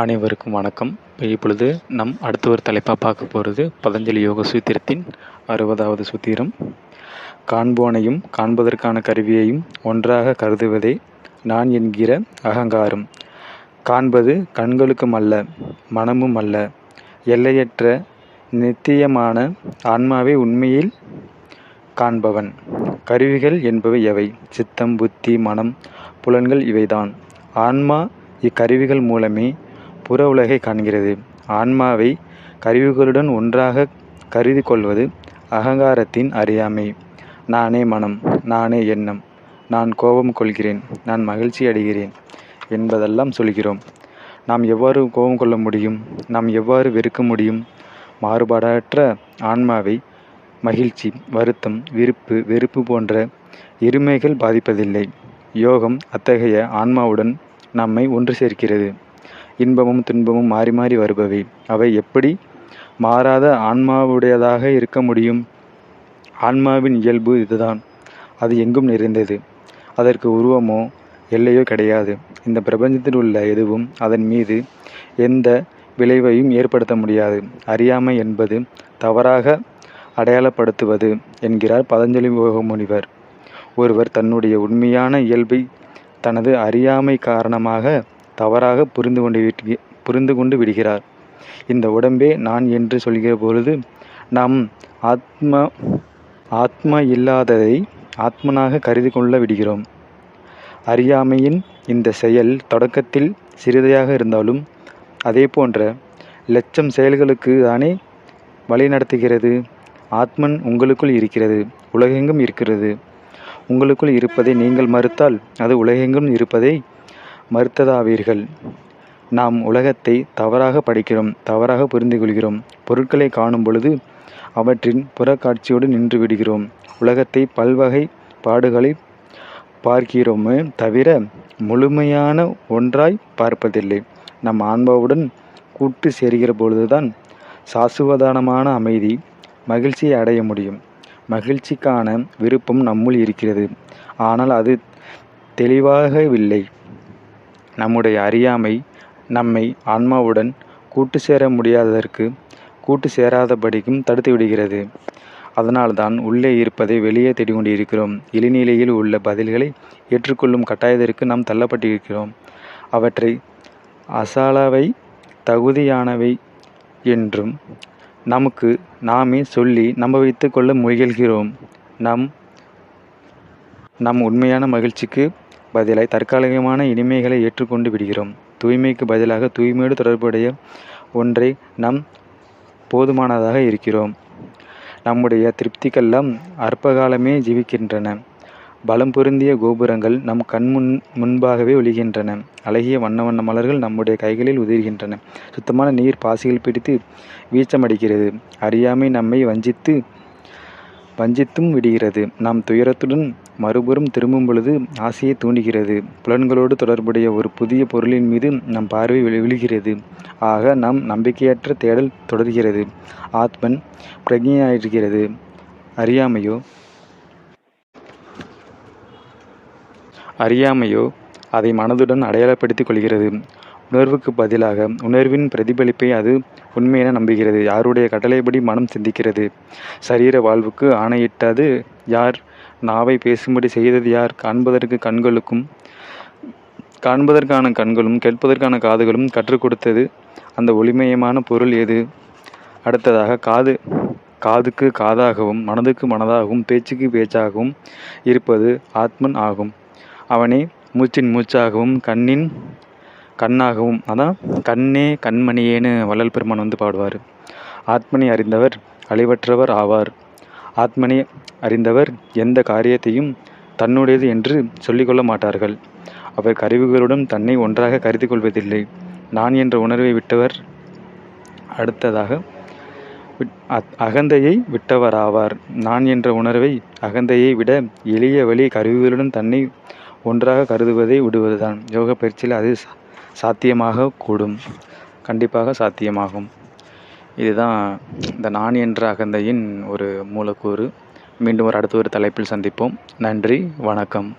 அனைவருக்கும் வணக்கம். இப்பொழுது நம் அடுத்த ஒரு தலைப்பாக பார்க்க போகிறது பதஞ்சலி யோக சூத்திரத்தின் 60வது சூத்திரம். காண்போனையும் காண்பதற்கான கருவியையும் ஒன்றாக கருதுவதே நான் என்கிற அகங்காரம். காண்பது கண்களுக்கும் அல்ல, மனமும் அல்ல, எல்லையற்ற நித்தியமான ஆன்மாவை உண்மையில் காண்பவன். கருவிகள் என்பவை எவை? சித்தம், புத்தி, மனம், புலன்கள் இவைதான். ஆன்மா இக்கருவிகள் மூலமே புற உலகை காண்கிறது. ஆன்மாவை கருவிகளுடன் ஒன்றாக கருதி கொள்வது அகங்காரத்தின் அறியாமை. நானே மனம், நானே எண்ணம், நான் கோபம் கொள்கிறேன், நான் மகிழ்ச்சி அடைகிறேன் என்பதெல்லாம் சொல்கிறோம். நாம் எவ்வாறு கோபம் கொள்ள முடியும்? நாம் எவ்வாறு வெறுக்க முடியும்? மாறுபாடற்ற ஆன்மாவை மகிழ்ச்சி, வருத்தம், விருப்பு, வெறுப்பு போன்ற இருமைகள் பாதிப்பதில்லை. யோகம் அத்தகைய ஆன்மாவுடன் நம்மை ஒன்று சேர்க்கிறது. இன்பமும் துன்பமும் மாறி மாறி வருபவை. அவை எப்படி மாறாத ஆன்மாவுடையதாக இருக்க முடியும்? ஆன்மாவின் இயல்பு இதுதான். அது எங்கும் நிறைந்தது. அதற்கு உருவமோ எல்லையோ கிடையாது. இந்த பிரபஞ்சத்தில் உள்ள எதுவும் அதன் மீது எந்த விளைவையும் ஏற்படுத்த முடியாது. அறியாமை என்பது தவறாக அடையாளப்படுத்துவது என்கிறார் பதஞ்சலி யோக முனிவர். ஒருவர் தன்னுடைய உண்மையான இயல்பை தனது அறியாமை காரணமாக தவறாக புரிந்து கொண்டு விடுகிறார். இந்த உடம்பே நான் என்று சொல்கிற பொழுது நாம் ஆத்மா இல்லாததை ஆத்மனாக கருதி கொள்ள விடுகிறோம். அறியாமையின் இந்த செயல் தொடக்கத்தில் சிறிதையாக இருந்தாலும் அதே போன்ற லட்சம் செயல்களுக்கு தானே வழி நடத்துகிறது. ஆத்மன் உங்களுக்குள் இருக்கிறது, உலகெங்கும் இருக்கிறது. உங்களுக்குள் இருப்பதை நீங்கள் மறுத்தால் அது உலகெங்கும் இருப்பதை மறுத்ததாவீர்கள். நாம் உலகத்தை தவறாக படிக்கிறோம், தவறாக புரிந்து கொள்கிறோம். பொருட்களை காணும் பொழுது அவற்றின் புறக்காட்சியோடு நின்று விடுகிறோம். உலகத்தை பல்வகை பாடுகளை பார்க்கிறோமே தவிர முழுமையான ஒன்றாய் பார்ப்பதில்லை. நம் ஆன்மாவுடன் கூட்டு சேர்கிற பொழுதுதான் சாசுவதானமான அமைதி, மகிழ்ச்சியை அடைய முடியும். மகிழ்ச்சிக்கான விருப்பம் நம்முள் இருக்கிறது, ஆனால் அது தெளிவாகவில்லை. நம்முடைய அறியாமை நம்மை ஆன்மாவுடன் கூட்டு சேர முடியாததற்கு கூட்டு சேராதபடிக்கும் தடுத்து விடுகிறது. அதனால்தான் உள்ளே இருப்பதை வெளியே தேடிக்கொண்டு இருக்கிறோம். இழிநிலையில் உள்ள பதில்களை ஏற்றுக்கொள்ளும் கட்டாயத்திற்கு நாம் தள்ளப்பட்டிருக்கிறோம். அவற்றை அசாலவை, தகுதியானவை என்றும் நமக்கு நாமே சொல்லி நம்ப வைத்து கொள்ள முயல்கிறோம். நம் உண்மையான மகிழ்ச்சிக்கு பதிலாய் தற்காலிகமான இனிமைகளை ஏற்றுக்கொண்டு விடுகிறோம். தூய்மைக்கு பதிலாக தூய்மையோடு தொடர்புடைய ஒன்றை நாம் போதுமானதாக இருக்கிறோம். நம்முடைய திருப்திக்கெல்லாம் அற்பகாலமே ஜீவிக்கின்றன. பலம் பொருந்திய கோபுரங்கள் நம் முன்பாகவே ஒளிகின்றன. அழகிய வண்ண வண்ண மலர்கள் நம்முடைய கைகளில் உதிர்கின்றன. சுத்தமான நீர் பாசிகள் பிடித்து வீச்சமடிக்கிறது. அறியாமை நம்மை வஞ்சித்தும் விடுகிறது. நாம் துயரத்துடன் மறுபுறம் திரும்பும் பொழுது ஆசையை தூண்டுகிறது. புலன்களோடு தொடர்புடைய ஒரு புதிய பொருளின் மீது நம் பார்வை விழுகிறது. ஆக நாம் நம்பிக்கையற்ற தேடல் தொடர்கிறது. ஆத்மன் பிரக்ஞையாகிறது. அறியாமையோ அதை மனதுடன் அடையாளப்படுத்திக் கொள்கிறது. உணர்வுக்கு பதிலாக உணர்வின் பிரதிபலிப்பை அது உண்மையென நம்புகிறது. யாருடைய கட்டளைப்படி மனம் சிந்திக்கிறது. சரீர வாழ்வுக்கு ஆணையிட்டது யார்? நாவை பேசும்படி செய்தது யார்? காண்பதற்கான கண்களும் கேட்பதற்கான காதுகளும் கற்றுக் கொடுத்தது அந்த ஒளிமயமான பொருள் எது? அடுத்ததாக காதுக்கு காதாகவும், மனதுக்கு மனதாகவும், பேச்சுக்கு பேச்சாகவும் இருப்பது ஆத்மன் ஆகும். அவனே மூச்சின் மூச்சாகவும், கண்ணின் கண்ணாகவும், அதான் கண்ணே கண்மணியேன்னு வள்ளல் பெருமான் பாடுவார். ஆத்மனை அறிந்தவர் அழிவற்றவர் ஆவார். ஆத்மனை அறிந்தவர் எந்த காரியத்தையும் தன்னுடையது என்று சொல்லிக்கொள்ள மாட்டார்கள். அவர் கருவிகளுடன் தன்னை ஒன்றாக கருதி கொள்வதில்லை. நான் என்ற உணர்வை விட்டவர். அடுத்ததாக அகந்தையை விட்டவராவார். நான் என்ற உணர்வை அகந்தையை விட எளிய வழி கருவிகளுடன் தன்னை ஒன்றாக கருதுவதை விடுவதுதான். யோக பயிற்சியில் அது சாத்தியமாக கூடும். கண்டிப்பாக சாத்தியமாகும். இதுதான் இந்த நான் என்ற அகந்தையின் ஒரு மூலக்கூறு. மீண்டும் அடுத்த ஒரு தலைப்பில் சந்திப்போம். நன்றி, வணக்கம்.